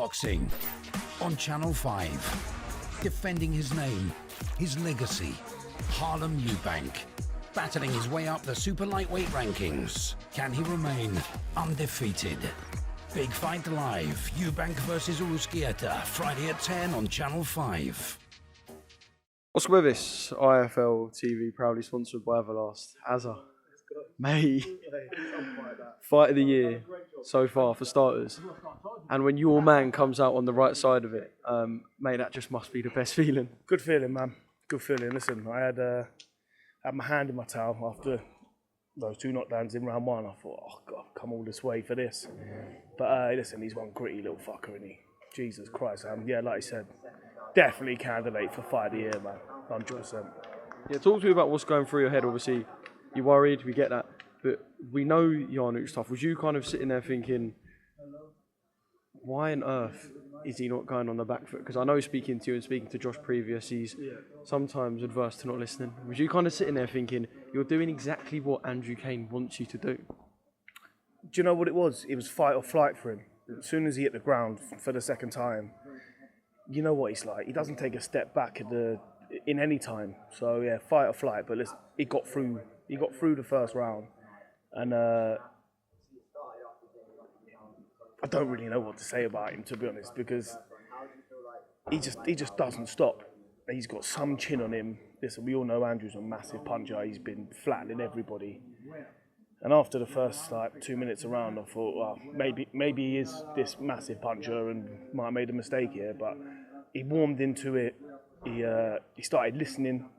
boxing on Channel 5. Defending his name, his legacy, Harlem Eubank. Battling his way up the super lightweight rankings. Can he remain undefeated? Big Fight Live, Eubank versus Uruzquieta, Friday at 10 on Channel 5. What's with this? IFL TV proudly sponsored by Everlast. Hazza. Mate. Fight of the year so far for starters. And when your man comes out on the right side of it, mate, that just must be the best feeling. Good feeling, man. Good feeling. Listen, I had my hand in my towel after those 2 knockdowns in round 1. I thought, oh God, I've come all this way for this. But listen, he's one gritty little fucker, isn't he? Jesus Christ. Yeah, like I said, definitely candidate for fight of the year, man. 100%. Yeah, talk to me about what's going through your head. Obviously, you're worried, we get that. But we know Yarnouk's tough. Was you kind of sitting there thinking, why on earth is he not going on the back foot? Because I know speaking to you and speaking to Josh previous, he's sometimes adverse to not listening. Was you kind of sitting there thinking, you're doing exactly what Andrew Kane wants you to do? Do you know what it was? It was fight or flight for him. As soon as he hit the ground for the second time, you know what he's like. He doesn't take a step back in any time. So yeah, fight or flight. But listen, he got through the first round. And I don't really know what to say about him, to be honest, because he just doesn't stop. He's got some chin on him. Listen, we all know Andrew's a massive puncher. He's been flattening everybody. And after the first 2 minutes around, I thought, well, maybe he is this massive puncher and might have made a mistake here. But he warmed into it. He started listening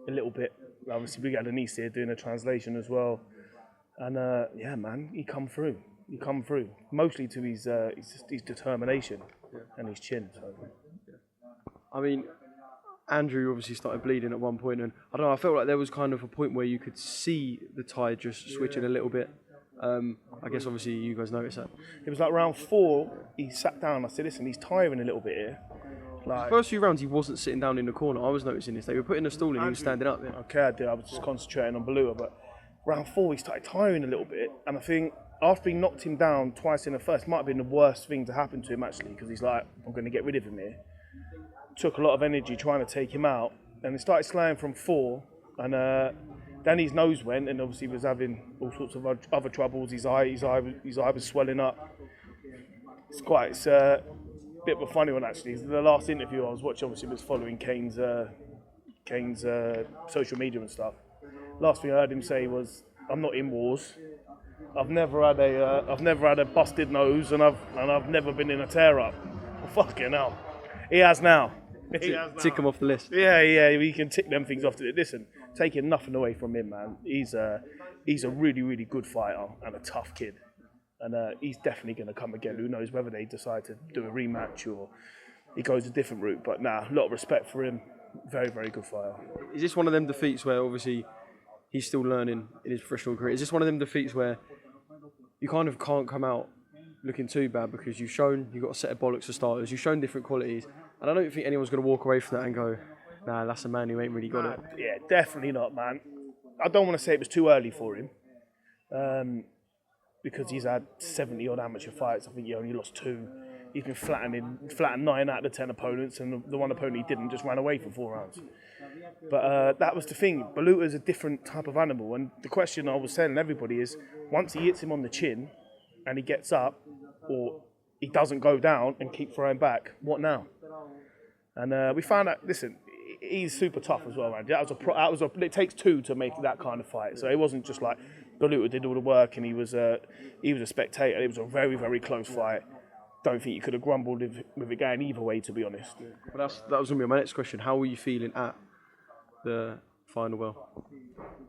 a little bit. Obviously, we had Anise here doing a translation as well. And yeah, man, he come through. Mostly to his determination and his chin. So. I mean, Andrew obviously started bleeding at one point, and I don't know, I felt like there was kind of a point where you could see the tide just switching a little bit. I guess obviously you guys noticed that. It was like round 4, he sat down. I said, listen, he's tiring a little bit here. The first few rounds he wasn't sitting down in the corner. I was noticing this. They were putting a stool in, he was standing up. Yeah. Okay, I did. I was just concentrating on Baluta, but round 4 he started tiring a little bit, and I think after he knocked him down twice in the first, might have been the worst thing to happen to him actually, because he's like, I'm going to get rid of him here. Took a lot of energy trying to take him out, and he started slaying from 4, and then his nose went, and obviously was having all sorts of other troubles. His eye was swelling up. It's a bit of a funny one actually. The last interview I was watching, obviously, was following Kane's social media and stuff. Last thing I heard him say was, "I'm not in wars. I've never had a busted nose, and I've never been in a tear up." Well, fucking hell, he has now. Tick him off the list. Yeah, we can tick them things off. Listen, taking nothing away from him, man. He's a really, really good fighter and a tough kid, and he's definitely going to come again. Who knows whether they decide to do a rematch or he goes a different route? But a lot of respect for him. Very, very good fighter. Is this one of them defeats where obviously he's still learning in his professional career? Is this one of them defeats where you kind of can't come out looking too bad because you've got a set of bollocks for starters, you've shown different qualities, and I don't think anyone's going to walk away from that and go, nah, that's a man who ain't really got it. Yeah, definitely not, man. I don't want to say it was too early for him, because he's had 70 odd amateur fights. I think he only lost 2. He's been flattened 9 out of the 10 opponents, and the one opponent he didn't just ran away for 4 rounds. But that was the thing. Baluta is a different type of animal, and the question I was telling everybody is, once he hits him on the chin and he gets up, or he doesn't go down and keep throwing back, what now? And we found out, listen, he's super tough as well, man. It takes 2 to make that kind of fight. So it wasn't just like Baluta did all the work and he was a spectator. It was a very, very close fight. Don't think you could have grumbled with it going either way, to be honest. But that was going to be my next question. How were you feeling at the final bell?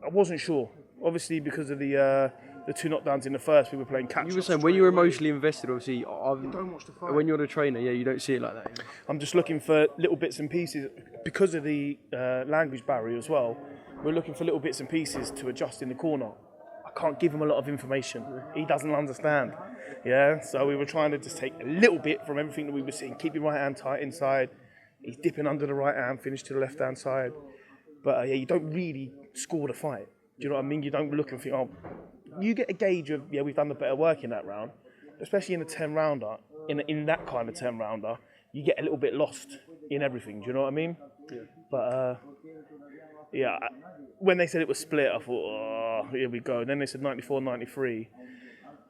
I wasn't sure. Obviously, because of the 2 knockdowns in the first, we were playing catch-up. You were saying when you were emotionally invested, obviously, you don't watch the fight. When you're the trainer, you don't see it like that. I'm just looking for little bits and pieces. Because of the language barrier as well, we're looking for little bits and pieces to adjust in the corner. I can't give him a lot of information. He doesn't understand. Yeah, so we were trying to just take a little bit from everything that we were seeing. Keep your right hand tight inside. He's dipping under the right hand, finish to the left hand side. But you don't really score the fight. Do you know what I mean? You don't look and think, oh, you get a gauge of, we've done the better work in that round. Especially in a 10 rounder, in that kind of 10-rounder, you get a little bit lost in everything. Do you know what I mean? Yeah. But yeah, when they said it was split, I thought, oh, here we go. And then they said 94, 93.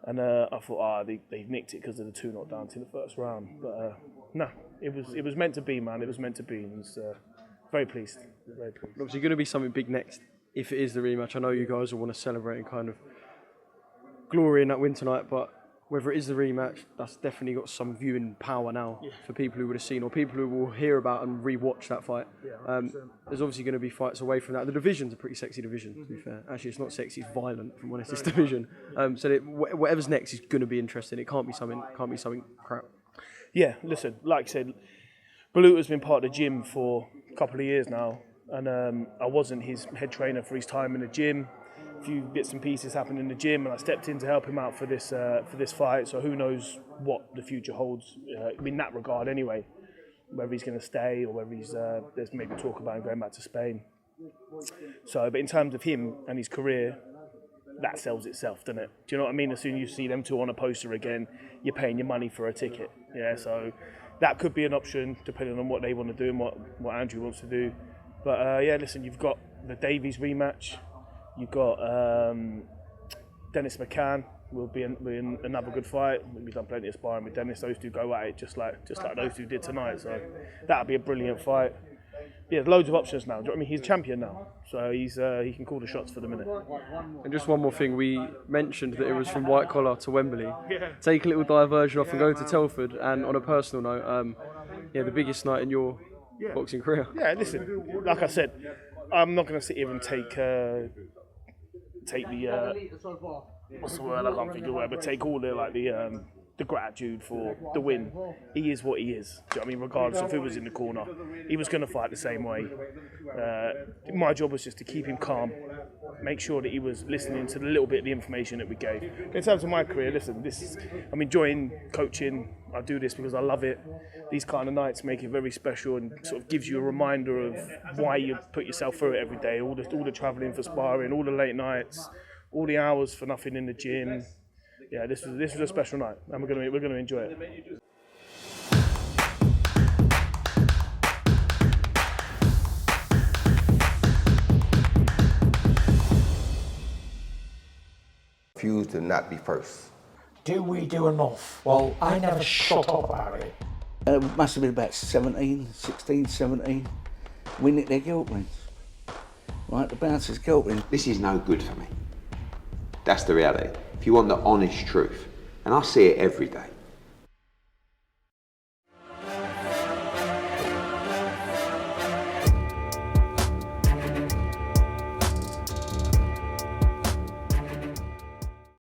And I thought, they've nicked it because of the 2-0 down to the first round. But no, it was meant to be, man. It was meant to be. And was very pleased. Very pleased. Obviously, going to be something big next if it is the rematch. I know you guys will want to celebrate and kind of glory in that win tonight, but whether it is the rematch, that's definitely got some viewing power now for people who would have seen or people who will hear about and re-watch that fight. Yeah, there's obviously going to be fights away from that. The division's a pretty sexy division, to be fair. Actually, it's not sexy; it's violent from when it's this division. So whatever's next is going to be interesting. It can't be something crap. Yeah, listen, like I said, Baluta's been part of the gym for a couple of years now, and I wasn't his head trainer for his time in the gym. A few bits and pieces happened in the gym, and I stepped in to help him out for this fight. So who knows what the future holds in that regard, anyway. Whether he's going to stay or whether there's maybe talk about him going back to Spain. So, but in terms of him and his career, that sells itself, doesn't it? Do you know what I mean? As soon as you see them two on a poster again, you're paying your money for a ticket. Yeah, so that could be an option depending on what they want to do and what Andrew wants to do. But yeah, listen, you've got the Davies rematch. You've got Dennis McCann will be in another good fight. We've done plenty of sparring with Dennis. Those two go at it just like those two did tonight. So that'll be a brilliant fight. Yeah, there's loads of options now. Do you know what I mean? He's champion now, so he can call the shots for the minute. And just one more thing, we mentioned that it was from White Collar to Wembley. Take a little diversion off and go to Telford. And on a personal note, the biggest night in your boxing career. Yeah, listen, like I said, I'm not going to sit here and take the what's the word? I can't think of the word, but take all the gratitude for the win. He is what he is. Do you know what I mean? Regardless of who was in the corner, he was going to fight the same way. My job was just to keep him calm, make sure that he was listening to the little bit of the information that we gave. In terms of my career, listen, I'm enjoying coaching. I do this because I love it. These kind of nights make it very special and sort of gives you a reminder of why you put yourself through it every day. All the travelling for sparring, all the late nights, all the hours for nothing in the gym. Yeah, this was a special night, and we're gonna enjoy it. Refuse to not be first. Do we do enough? Well, I never shut up about it. It must have been about 16, 17. We nicked their guilt rings. Right, the bouncer's guilt ring. This is no good for me. That's the reality. If you want the honest truth, and I see it every day,